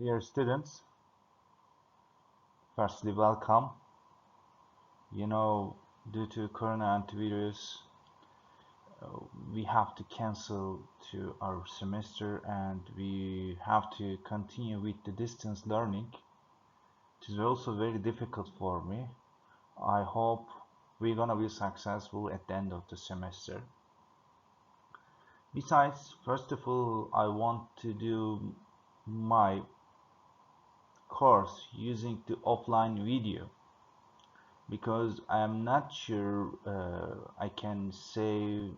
Dear students, firstly welcome. You know, due to Corona antivirus, we have to cancel to our semester and we have to continue with the distance learning. It is also very difficult for me. I hope we're gonna be successful at the end of the semester. Besides, first of all, I want to do my course using the offline video, because I am not sure I can save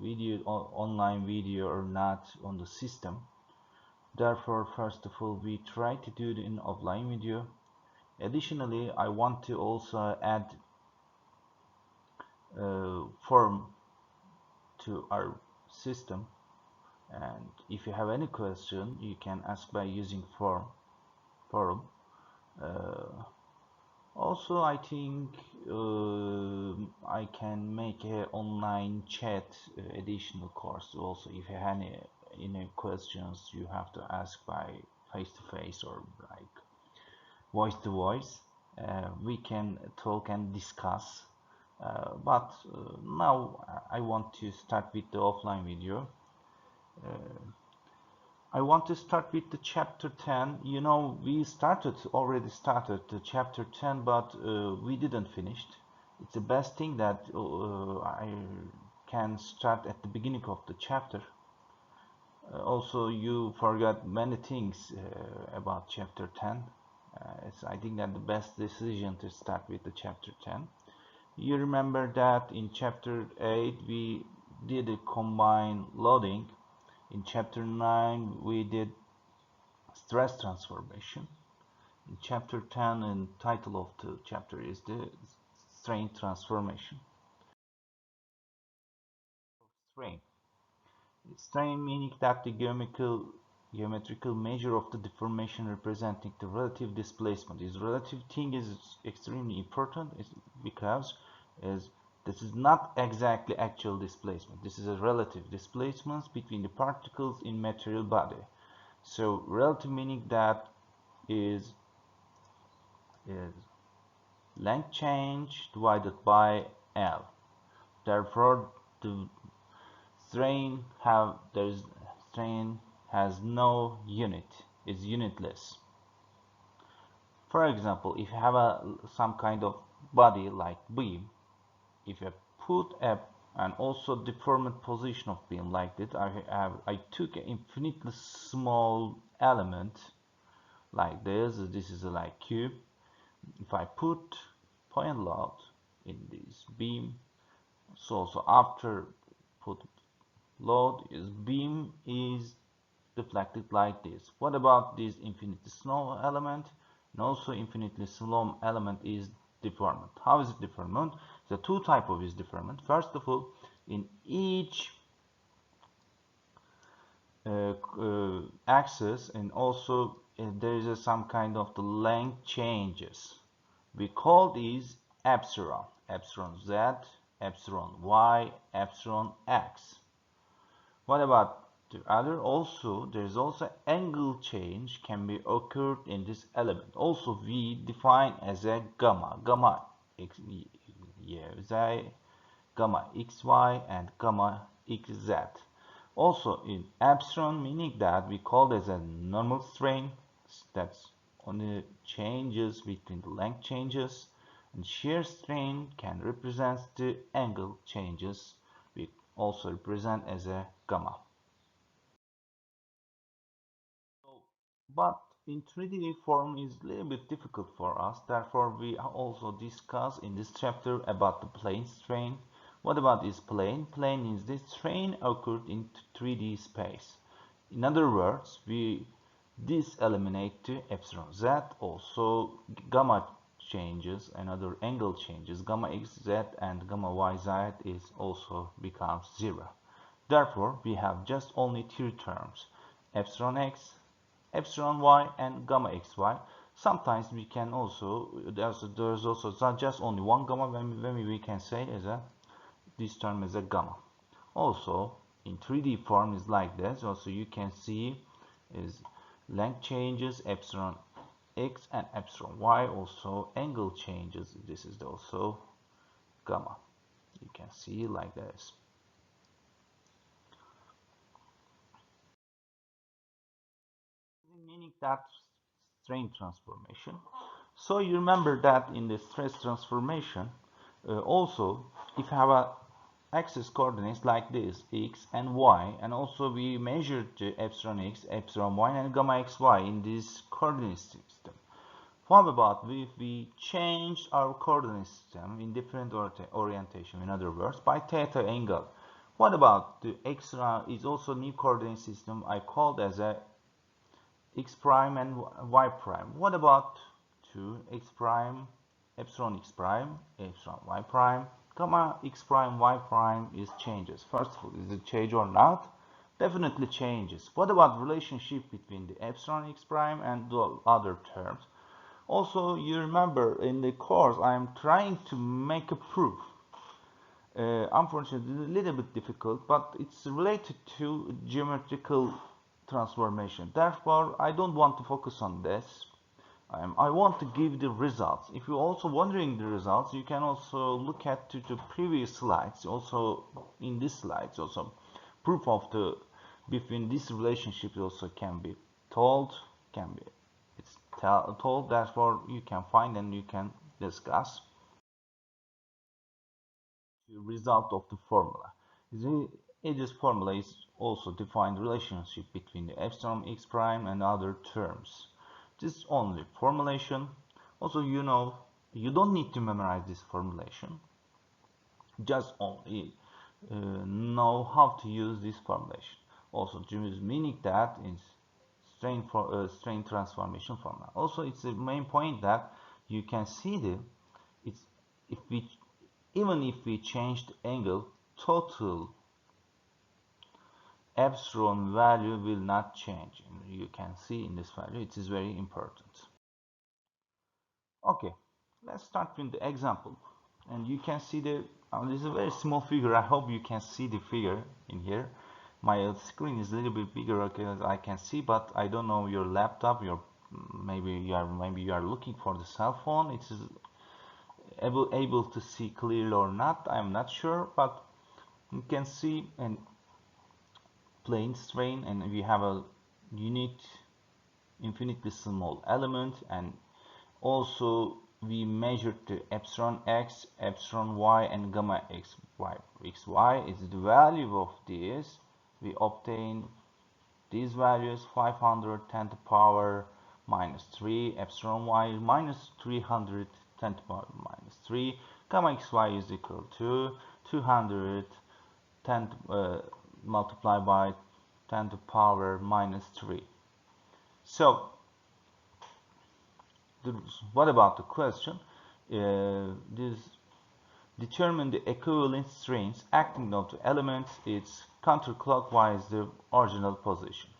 video online video or not on the system. Therefore, first of all, we try to do it in offline video. Additionally, I want to also add form to our system, and if you have any question you can ask by using forum. uh, Also, I think I can make a online chat additional course. Also, if you have any questions, you have to ask by face to face or like voice to voice. We can talk and discuss. But now I want to start with the offline video. Uh, I want to start with the chapter 10. You know, we already started the chapter 10, but we didn't finish. It's the best thing that I can start at the beginning of the chapter. Also, you forgot many things about chapter 10. I think that the best decision to start with the chapter 10. You remember that in chapter 8 we did a combined loading. In chapter 9 we did stress transformation. In chapter 10, and title of the chapter is the strain transformation. Strain. Strain meaning that the geometrical measure of the deformation representing the relative displacement. This relative thing is extremely important because this is not exactly actual displacement. This is a relative displacement between the particles in material body. So relative meaning that is length change divided by L. Therefore, the strain has no unit, is unitless. For example, if you have some kind of body like beam, if you put an also deformed position of beam like that, I took an infinitely small element like this. This is like cube. If I put point load in this beam, so after put load is beam is deflected like this. What about this infinitely small element? And also infinitely small element is deformed. How is it deformed? The two type of is deformed. First of all, in each axis, and also there is some kind of the length changes. We call these epsilon, epsilon z, epsilon y, epsilon x. What about the other? Also, there is also angle change can be occurred in this element. Also, we define as a gamma x, z, gamma xy, and gamma xz. Also, in epsilon, meaning that we call this a normal strain. That's only changes between the length changes, and shear strain can represent the angle changes. We also represent as a gamma. But in 3D form is a little bit difficult for us. Therefore, we also discuss in this chapter about the plane strain. What about this plane? Plane is the strain occurred in 3D space. In other words, we eliminate to epsilon z, also gamma changes and other angle changes, gamma xz and gamma yz is also becomes 0. Therefore, we have just only three terms, epsilon x, epsilon y, and gamma xy. Sometimes we can also, there's also just only one gamma when we can say as a this term is a gamma. Also in 3D form is like this. Also you can see is length changes, epsilon x and epsilon y, also angle changes. This is also gamma. You can see like this. Meaning that strain transformation. So you remember that in the stress transformation, also if you have a axis coordinates like this, x and y, and also we measured the epsilon x, epsilon y, and gamma xy in this coordinate system. What about if we change our coordinate system in different orientation, in other words, by theta angle? What about the extra is also new coordinate system I called as a x prime and y prime. What about 2x prime, epsilon x prime, epsilon y prime, gamma x prime, y prime is changes. First of all, is it change or not? Definitely changes. What about relationship between the epsilon x prime and the other terms? Also, you remember in the course I am trying to make a proof. Unfortunately, it's a little bit difficult, but it's related to geometrical transformation. Therefore, I don't want to focus on this. I want to give the results. If you're also wondering the results, you can also look at the previous slides. Also, in this slides, also proof of the between these relationships also can be told. It's told. Therefore, you can find and you can discuss the result of the formula. This formula is also defined relationship between the epsilon x prime and other terms. This is only formulation. Also, you know, you don't need to memorize this formulation. Just only know how to use this formulation. Also, meaning that is strain transformation formula. Also, it's the main point that you can see it's if we even if we change the angle, total epsilon value will not change. You can see in this value, it is very important. Okay, let's start with the example. And you can see this is a very small figure. I hope you can see the figure in here. My screen is a little bit bigger, okay, as I can see, but I don't know your laptop. Maybe you are looking for the cell phone. It is able to see clearly or not. I'm not sure, but you can see an plane strain, and we have a unit infinitely small element, and also we measured the epsilon x, epsilon y, and gamma xy. Xy is the value of this. We obtain these values 510 to the power minus 3, epsilon y minus 310 to the power minus 3, gamma xy is equal to 210 multiplied by 10 to the power minus 3. So what about the question? This determine the equivalent strains acting on the elements. It's counterclockwise the original position.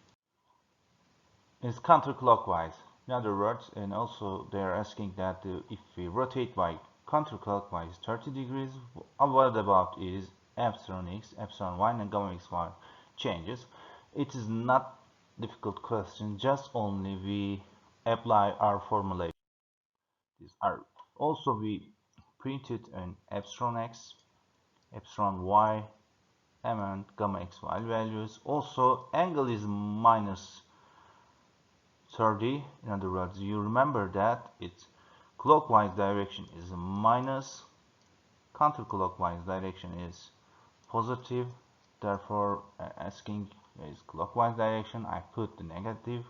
It's counterclockwise. In other words, and also they are asking that if we rotate by counterclockwise 30 degrees, what about is epsilon x, epsilon y, and gamma xy changes? It is not difficult question. Just only we apply our formulation. These are also we printed an epsilon x, epsilon y, and gamma xy values. Also, angle is minus 30. In other words, you remember that its clockwise direction is minus, counterclockwise direction is positive. Therefore, asking is clockwise direction, I put the negative,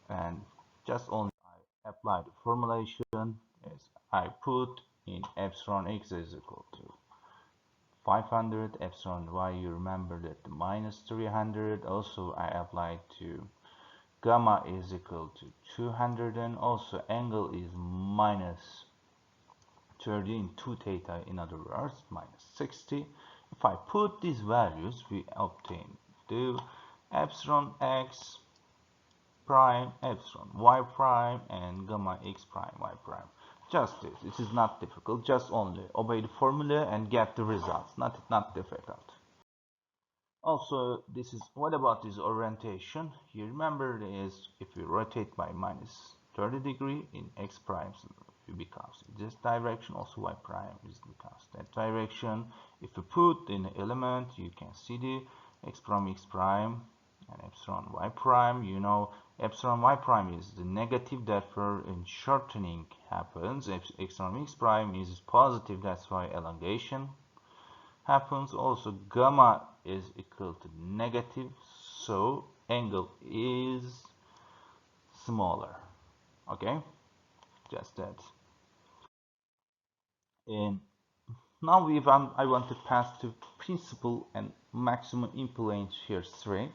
and just only I apply the formulation as I put in epsilon x is equal to 500, epsilon y, you remember that the minus 300. Also, I apply to gamma is equal to 200, and also angle is minus 30 in 2 theta, in other words minus 60. If I put these values, we obtain the epsilon x prime, epsilon y prime, and gamma x prime y prime. Just this. It is not difficult. Just only obey the formula and get the results. Not difficult. Also, this is what about this orientation? You remember is if you rotate by minus 30 degree in x prime, it becomes this direction. Also, y prime is becomes that direction. If you put in the element, you can see the x prime and epsilon y prime. You know, epsilon y prime is the negative, therefore in shortening happens. Epsilon x prime is positive, that's why elongation happens. Also, gamma is equal to negative, so angle is smaller. Okay, just that. And now I want to pass to principal and maximum in-plane shear strain.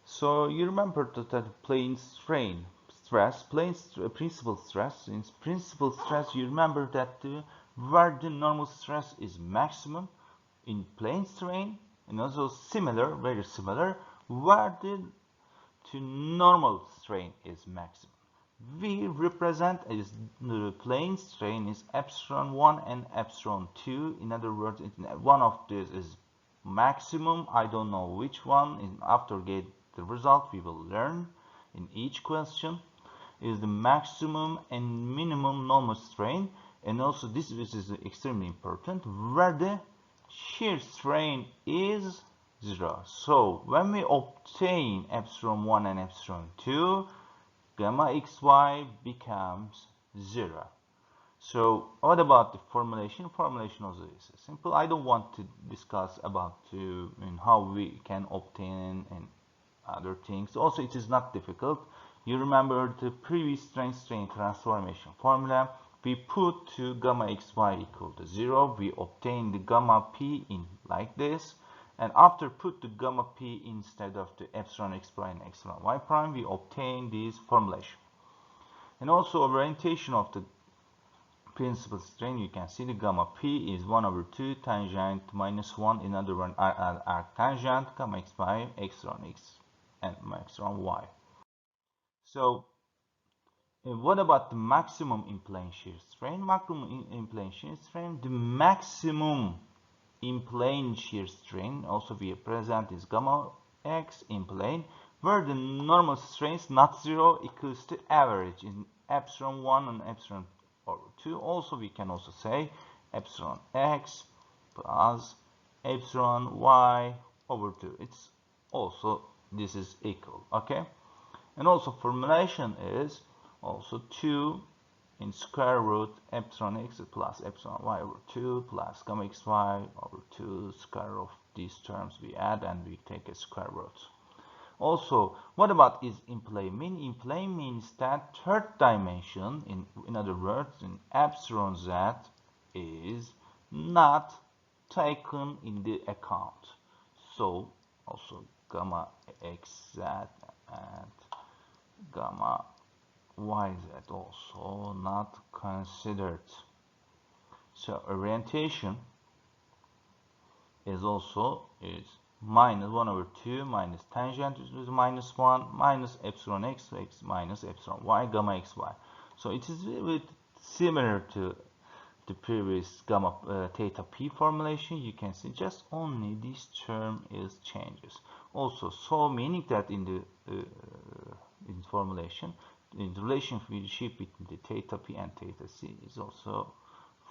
So you remember that plane strain stress, principal stress. In principal stress, you remember that where the normal stress is maximum in plane strain, and also similar, very similar, where the to normal strain is maximum. We represent as the plane strain is epsilon 1 and epsilon 2. In other words, one of these is maximum. I don't know which one. After get the result, we will learn in each question is the maximum and minimum normal strain. And also this is extremely important, where the shear strain is 0. So when we obtain epsilon 1 and epsilon 2, gamma xy becomes 0. So what about the formulation? Formulation also is simple. I don't want to discuss about how we can obtain and other things. Also, it is not difficult. You remember the previous strain transformation formula. We put to gamma xy equal to 0. We obtain the gamma p in like this. And after put the gamma p instead of the epsilon x prime and epsilon y prime, we obtain this formulation. And also orientation of the principal strain, you can see the gamma p is 1 over 2 tangent minus 1. In other words, arc tangent gamma x by epsilon x and epsilon y. So what about the maximum in plane shear strain? Maximum in plane shear strain, the maximum in plane shear strain also we present is gamma x in plane, where the normal strain is not 0 equals to average in epsilon 1 and epsilon over 2. Also we can also say epsilon x plus epsilon y over 2. It's also this is equal. Okay, and also formulation is also 2 in square root epsilon x plus epsilon y over 2 plus gamma xy over 2 square of these terms we add and we take a square root. Also, what about is in plane mean? In plane means that third dimension, in other words, in epsilon z is not taken in the account. So also gamma xz and gamma yz also not considered. So orientation is also minus 1 over 2 minus tangent is minus 1 minus epsilon x minus epsilon y gamma xy. So it is a bit similar to the previous gamma theta p formulation. You can see just only this term is changes. Also, so meaning that in the in formulation, the relationship between the theta p and theta c is also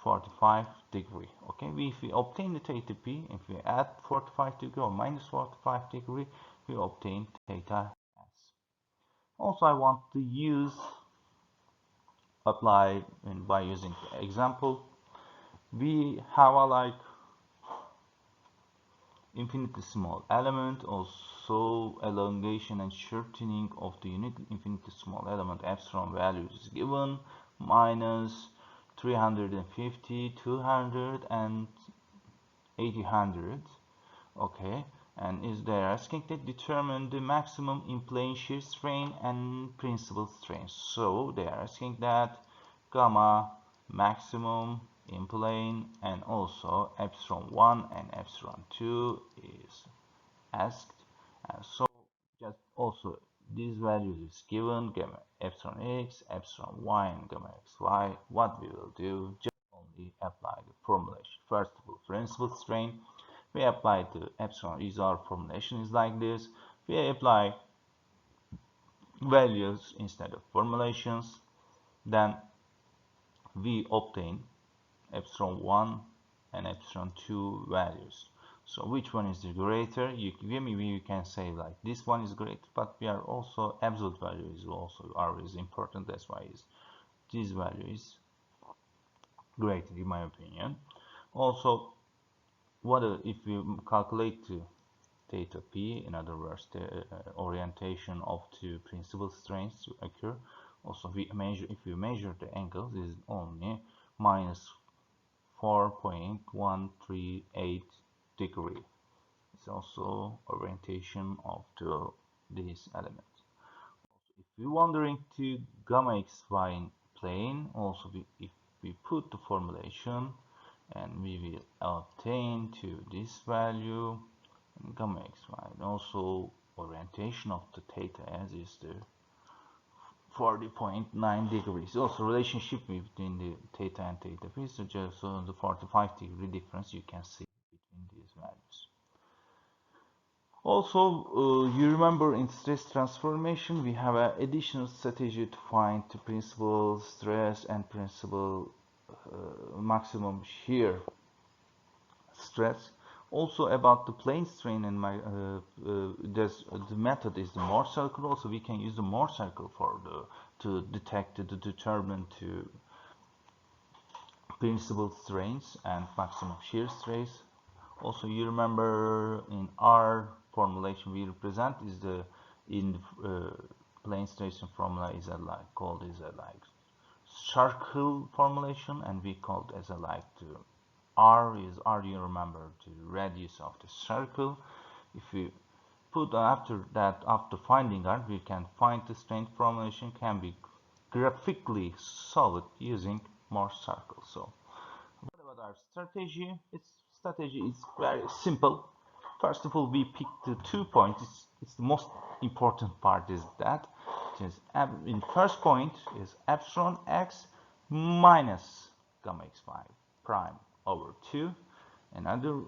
45 degree. Okay, if we obtain the theta p, if we add 45 degree or minus 45 degree, we obtain theta s. Also, I want to apply by using the example. We have a like infinitely small element, also elongation and shortening of the unit infinitely small element epsilon value is given minus 350, 200 and 800. Okay, and is they're asking to determine the maximum in plane shear strain and principal strain. So they are asking that gamma maximum in plane and also epsilon 1 and epsilon 2 is asked. And so just also these values is given gamma epsilon x, epsilon y and gamma xy. What we will do, just only apply the formulation. First of all, principal strain. We apply the epsilon is our formulation is like this. We apply values instead of formulations. Then we obtain epsilon 1 and epsilon 2 values. So which one is the greater? Maybe you can say like this one is great, but we are also absolute value is also always important. That's why this value is greater in my opinion. Also, what if we calculate theta p, in other words, the orientation of two principal strains to occur. Also, if we measure the angle, this is only minus 4.138 degree. It's also orientation of these elements. If you're wondering to gamma xy plane, also if we put the formulation and we will obtain to this value gamma xy, and also orientation of the theta as is the 40.9 degrees. Also relationship between the theta and theta p, so just the 45-degree difference you can see between these values. Also, you remember in stress transformation we have an additional strategy to find the principal stress and principal maximum shear stress. Also about the plane strain and the method is the Mohr circle. Also we can use the Mohr circle for to detect to determine to principal strains and maximum shear stress. Also you remember in our formulation we represent is the in plane station formula is a like called is a like circle formulation, and we called as a like to R is R, you remember the radius of the circle. If we put after that, after finding R, we can find the strain formulation can be graphically solved using Mohr circle. So what about our strategy? Its strategy is very simple. First of all, we pick the 2 points. It's the most important part is that it is in first point is epsilon x minus gamma xy prime over 2. Another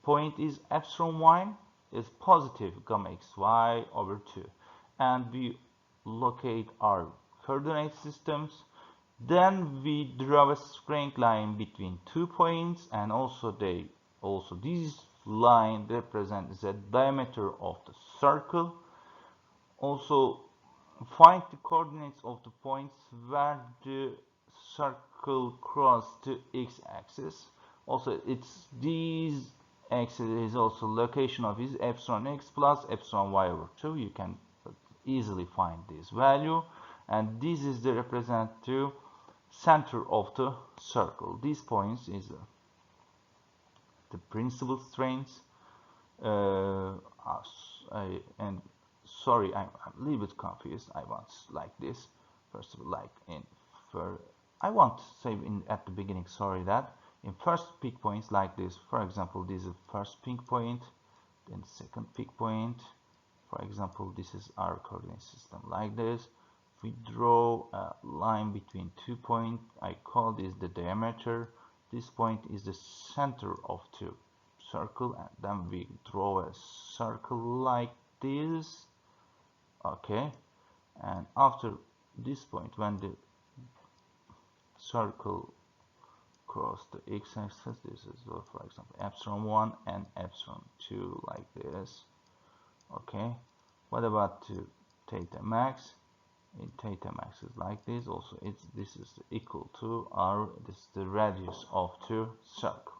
point is epsilon y is positive gamma xy over 2. And we locate our coordinate systems. Then we draw a straight line between 2 points, and also this line represents the diameter of the circle. Also find the coordinates of the points where the circle crosses the x-axis. Also it's these axis is also location of is epsilon x plus epsilon y over 2. You can easily find this value, and this is the representative center of the circle. These points is the principal strains. And sorry, I'm a little bit confused. I want like this. First of all, like I want to say at the beginning, sorry, that in first peak points like this, for example, this is first peak point, then second peak point. For example, this is our coordinate system like this. We draw a line between 2 points. I call this the diameter. This point is the center of the circle, and then we draw a circle like this. Okay, and after this point, when the circle cross the x-axis, this is for example epsilon 1 and epsilon 2 like this. Okay, what about to theta max? In theta max is like this. Also this is equal to this is the radius of the circle.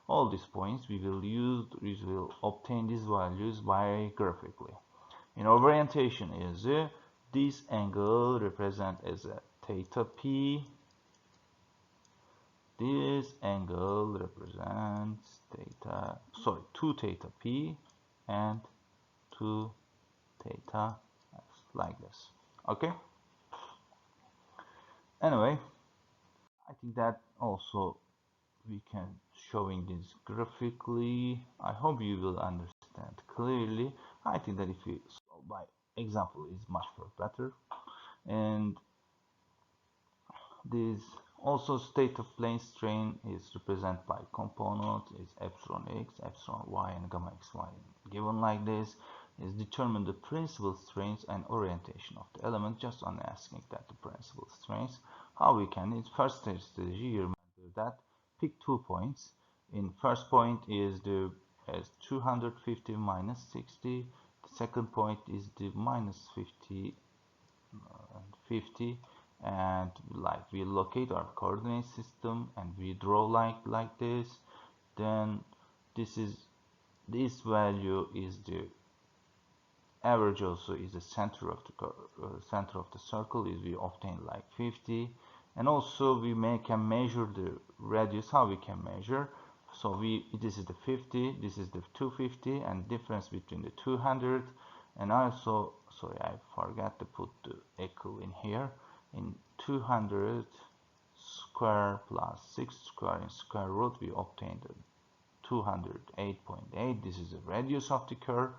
All these points we will obtain these values by graphically. In orientation is this angle represent as a theta p. This angle represents 2 theta p and 2 theta s like this. Okay, anyway, I think that also we can showing this graphically. I hope you will understand clearly. I think that if you solve by example is much better. And this Also, state of plane strain is represented by component is epsilon x, epsilon y, and gamma xy. Given like this is determine the principal strains and orientation of the element. Just on asking that the principal strains, how we can. Its first strategy, you remember that pick 2 points. In first point is the as 250 minus 60. The second point is the minus 50 and 50, and like we locate our coordinate system and we draw like this. Then this value is the average, also is the center of the circle, is we obtain like 50. And also we can measure the radius. How we can measure? So this is the 50, this is the 250, and difference between the 200. And also, sorry, I forgot to put the equal in here. In 200 square plus 6 square in square root, we obtained 208.8. This is the radius of the curve.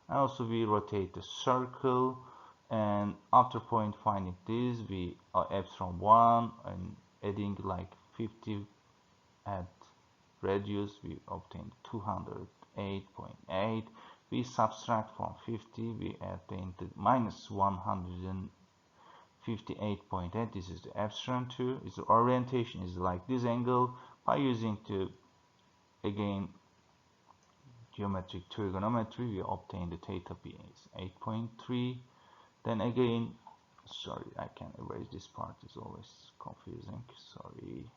And also we rotate the circle, and after point finding this, we epsilon 1 and adding like 50 at radius, we obtain 208.8. we subtract from 50, we attain the minus 158.8. this is the epsilon 2. Its orientation is like this angle. By using the again geometric trigonometry, we obtain the theta p is 8.3. Then again, sorry, I can erase this part, is always confusing, sorry.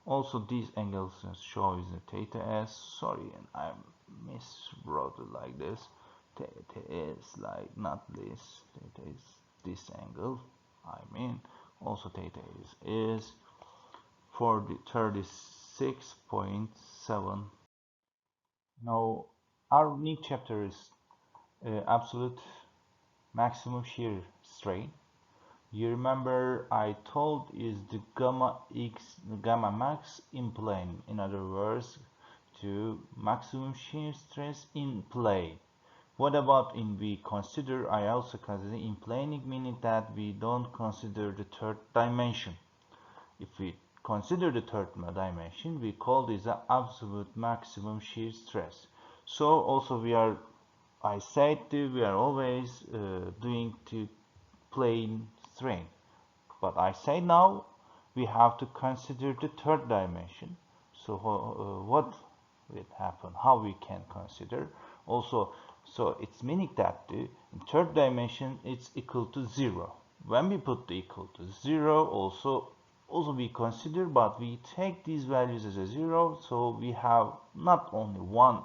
Also these angles shows the theta s, sorry, and I miswrote it like this. Theta is like not this, theta is this angle, I mean. Also theta is for the 36.7. Now our new chapter is absolute maximum shear strain. You remember I told is the gamma max in plane. In other words, to maximum shear stress in plane. What about in we consider? I also consider in planing, meaning that we don't consider the third dimension. If we consider the third dimension, we call this the absolute maximum shear stress. So also I said we are always doing to plane strain, but I say now we have to consider the third dimension. So what will happen? How we can consider? Also, so it's meaning that the in third dimension it's equal to 0. When we put the equal to 0, also we consider, but we take these values as a 0, so we have not only one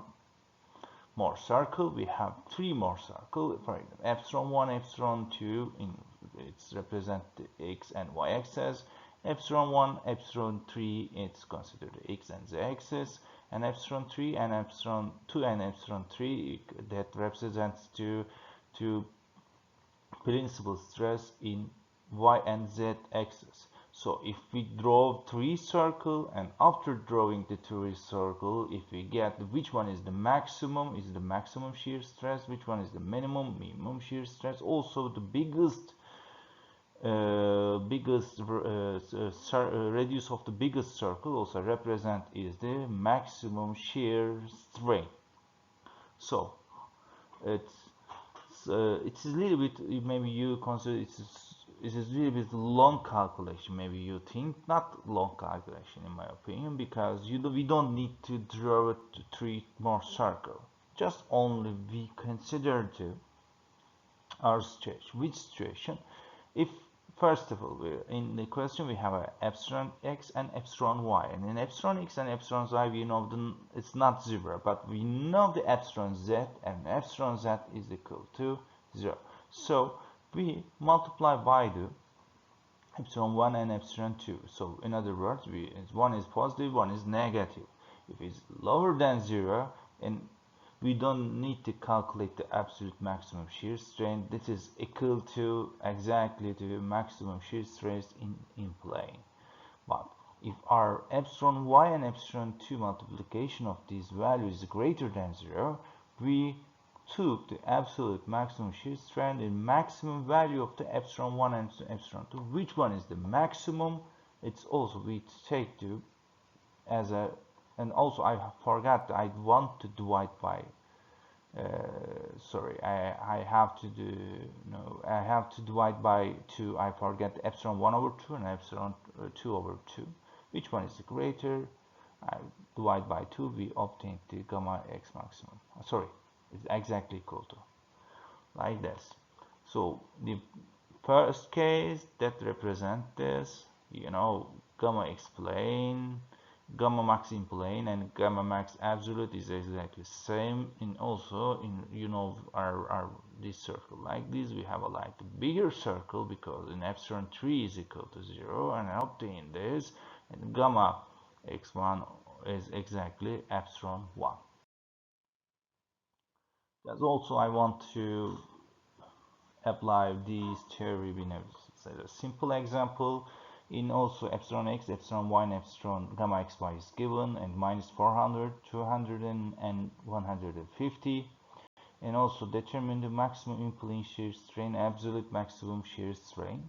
more circle, we have 3 more circles. For example, epsilon 1, epsilon 2, it's represent the x and y axis. Epsilon 1, epsilon 3, it's considered the x and z axis, and epsilon 3 and epsilon 2 and epsilon 3, that represents two principal stress in y and z axis. So if we draw 3 circle, and after drawing the 3 circle, if we get which one is the maximum shear stress, which one is the minimum shear stress, also the biggest radius of the biggest circle also represent is the maximum shear strain. So it's a little bit, maybe you consider it's a little bit long calculation, maybe you think. Not long calculation in my opinion, because we don't need to draw it to 3 more circles. Just only we consider our situation. Which situation? If first of all, in the question we have a epsilon x and epsilon y, and in epsilon x and epsilon y we know it's not 0, but we know the epsilon z, and epsilon z is equal to 0. So we multiply by the epsilon 1 and epsilon 2. So in other words, one is positive, one is negative. If it's lower than 0, and we don't need to calculate the absolute maximum shear strain. This is equal to exactly to maximum shear stress in plane. But if our epsilon y and epsilon 2 multiplication of these values is greater than 0, we took the absolute maximum shear strength and maximum value of the epsilon 1 and epsilon 2. Which one is the maximum? It's also we take to as a, and also I forgot I want to divide by sorry, I have to do, no, I have to divide by 2. I forget epsilon 1 over 2 and epsilon 2 over 2. Which one is the greater? I divide by 2, we obtain the gamma x maximum. Sorry, it's exactly equal to, like this. So the first case that represent this, you know, gamma x plane, gamma max in plane, and gamma max absolute is exactly same. And also in, you know, our this circle like this, we have a like bigger circle because in epsilon 3 is equal to 0, and I obtain this, and gamma x1 is exactly epsilon 1. That's also I want to apply this theory in a simple example. In also epsilon x, epsilon y, and epsilon gamma xy is given, and minus 400, 200, and 150. And also determine the maximum in-plane shear strain, absolute maximum shear strain.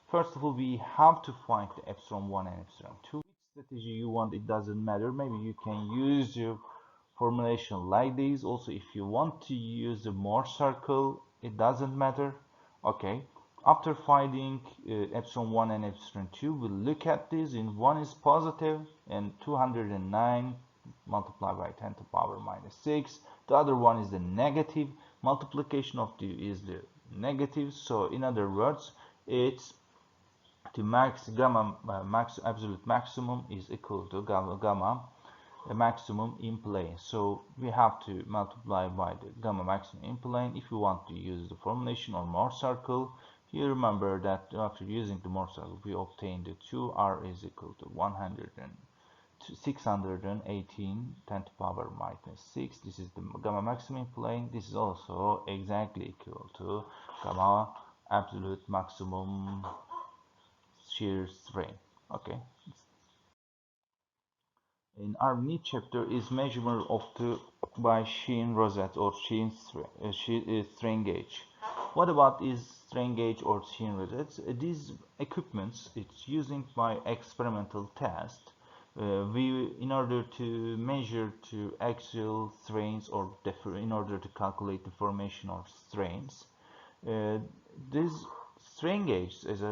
First of all, we have to find the epsilon 1 and epsilon 2. Which strategy you want, it doesn't matter. Maybe you can use your formulation like this. Also, if you want to use the Mohr circle, it doesn't matter. Okay, after finding epsilon 1 and epsilon 2, we'll look at this. In one is positive and 209 multiplied by 10 to the power minus 6. The other one is the negative. Multiplication of the is the negative. So in other words, it's the max gamma max absolute maximum is equal to gamma the maximum in plane. So we have to multiply by the gamma maximum in plane if you want to use the formulation or Mohr circle. You remember that after using the Mohr circle, we obtained the 2r is equal to 618 10 to the power minus 6. This is the gamma maximum plane. This is also exactly equal to gamma absolute maximum shear strain. Okay. In our new chapter is measurement of the by Shein rosette or Shein strain gauge. What about is strain gauge or Shein rosettes? These equipments it's using by experimental test. We in order to measure to axial strains or in order to calculate the formation of strains. This strain gauge is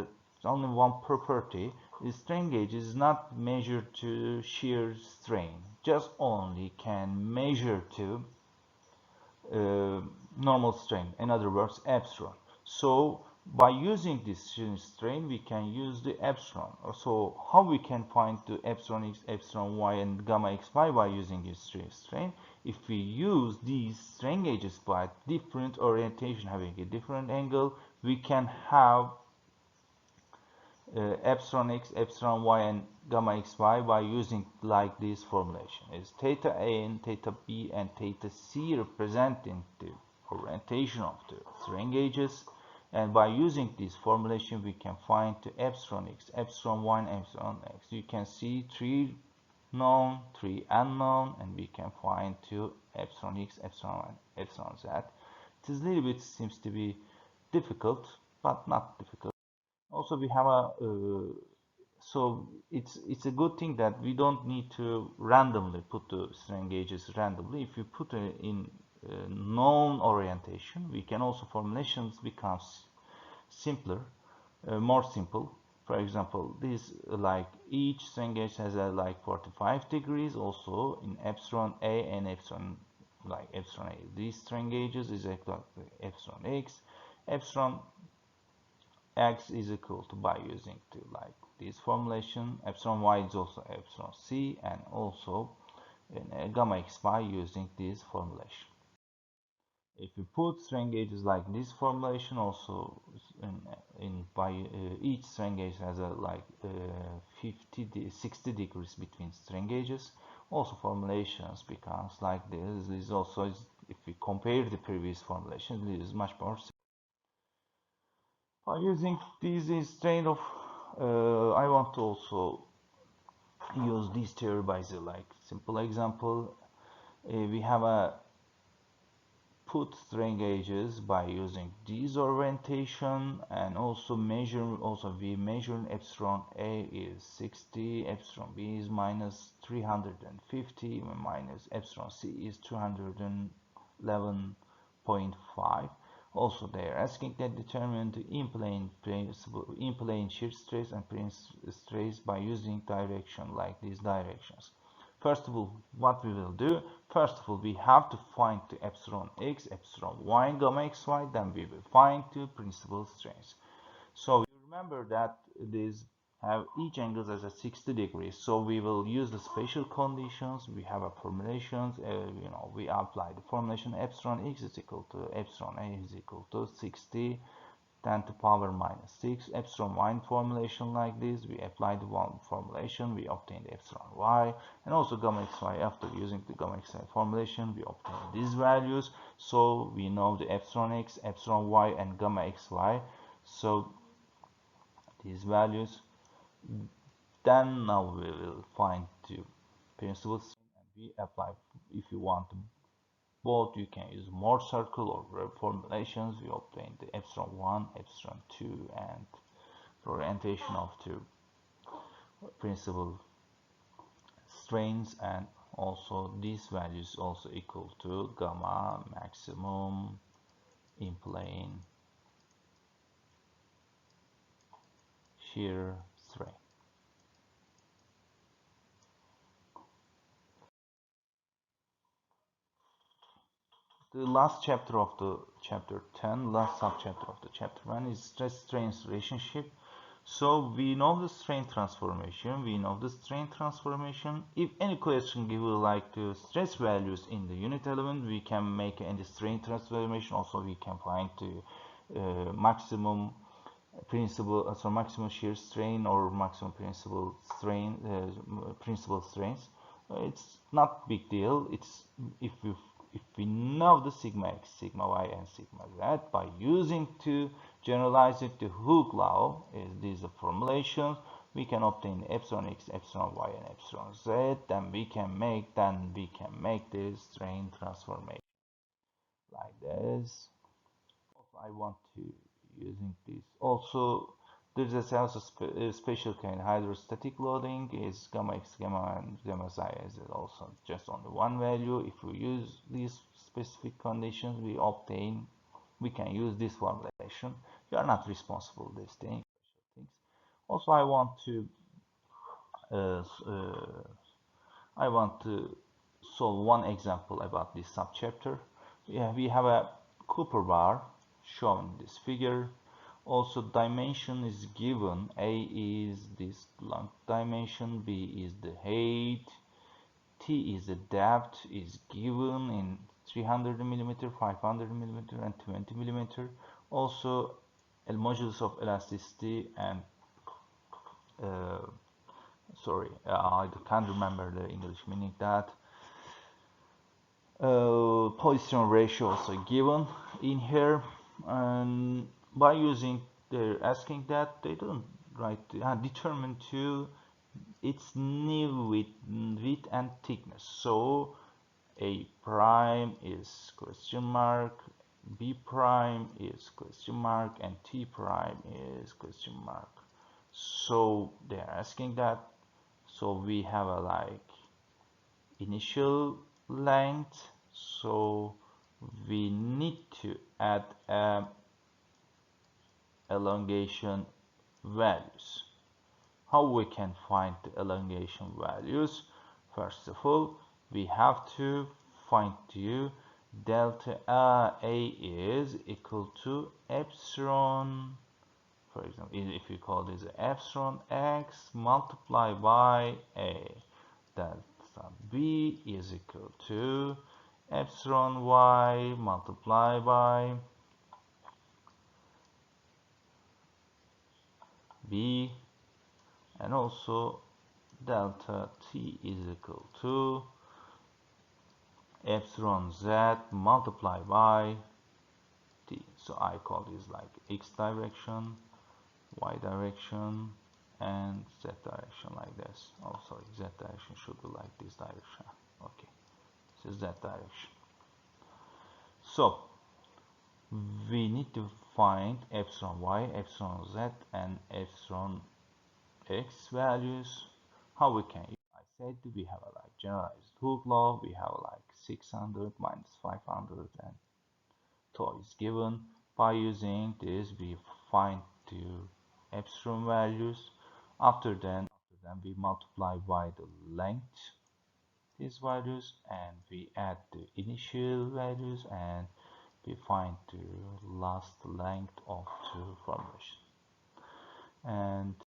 only one property. The strain gauge is not measured to shear strain, just only can measure to normal strain, in other words epsilon. So by using this strain we can use the epsilon. So how we can find the epsilon x, epsilon y, and gamma xy by using this strain? If we use these strain gauges by different orientation having a different angle, we can have epsilon x, epsilon y, and gamma xy by using like this formulation. Is theta a and theta b and theta c representing the orientation of the strain gauges, and by using this formulation we can find the epsilon x, epsilon y, and epsilon x. You can see 3 known, 3 unknown, and we can find 2 epsilon x, epsilon y, epsilon z. It is a little bit seems to be difficult, but not difficult. Also we have a so it's a good thing that we don't need to randomly put the strain gauges randomly. If you put it in known orientation, we can also formulations becomes simpler, more simple. For example, this like each strain gauge has a like 45 degrees. Also in epsilon a and epsilon like epsilon a, these strain gauges is equal to epsilon x, epsilon x is equal to by using to like this formulation, epsilon y is also epsilon c, and also in gamma x by using this formulation. If you put strain gauges like this formulation, also in by each strain gauge has a like 60 degrees between strain gauges. Also formulations becomes like this. This also is, if we compare the previous formulation, this is much more simple. By using this strain of I want to also use this theory by the like simple example. We have a put strain gauges by using this orientation, and also we measure epsilon A is 60, epsilon B is minus 350, minus epsilon C is 211.5. Also they are asking that determine the in-plane shear stress and plane stress by using direction like these directions. First of all, what we will do, first of all, we have to find the epsilon x, epsilon y, gamma xy, then we will find the principal strains. So you remember that these have each angles as a 60 degrees, so we will use the special conditions. We have a formulations, we apply the formulation epsilon x is equal to epsilon a is equal to 60 10 to power minus 6, epsilon y formulation like this, we apply the one formulation, we obtain the epsilon y, and also gamma xy. After using the gamma xy formulation, we obtain these values, so we know the epsilon x, epsilon y, and gamma xy, so these values. Then now we will find the principal strain, and we apply. If you want both, you can use more circle or wave formulations. We obtain the epsilon 1, epsilon 2, and the orientation of the principal strains, and also these values also equal to gamma maximum in plane shear strain. The last chapter of the chapter 10, last subchapter of the chapter 1 is stress strains relationship. So we know the strain transformation, If any question give you like the stress values in the unit element, we can make any strain transformation. Also we can find the maximum maximum shear strain or maximum principal strains. It's not big deal. It's if we know the sigma x, sigma y, and sigma z by using to generalize it to Hooke law, these are formulations, we can obtain epsilon x, epsilon y, and epsilon z. Then we can make this strain transformation like this. I want to using this. Also, there's also special kind hydrostatic loading is gamma x, gamma, and gamma psi is also just on the one value. If we use these specific conditions, we can use this formulation. You are not responsible for this thing. Also, uh, uh, I want to solve one example about this subchapter. Yeah, we have a Cooper bar shown in this figure. Also dimension is given. A is this length dimension, B is the height, T is the depth is given in 300 millimeter, 500 millimeter, and 20 millimeter. Also a modulus of elasticity and I can't remember the English meaning that. Poisson ratio also given in here, and by using they're asking that they don't write determine to its new width and thickness. So A prime is question mark, B prime is question mark, and T prime is question mark. So they're asking that. So we have a like initial length, so we need to add elongation values. How we can find the elongation values? First of all, we have to find the delta A is equal to epsilon, for example, if we call this epsilon x multiplied by A. Delta B is equal to epsilon y multiplied by B, and also delta T is equal to epsilon z multiplied by T. So I call this like x direction, y direction, and z direction like this. Oh sorry, z direction should be like this direction. Okay, this is z direction. So we need to find epsilon y, epsilon z, and epsilon x values. How we can use? I said we have a like generalized hook law. We have like 600 minus 500 and so is given. By using this we find two epsilon values. After then we multiply by the length these values and we add the initial values and we find the last length of the formulation. And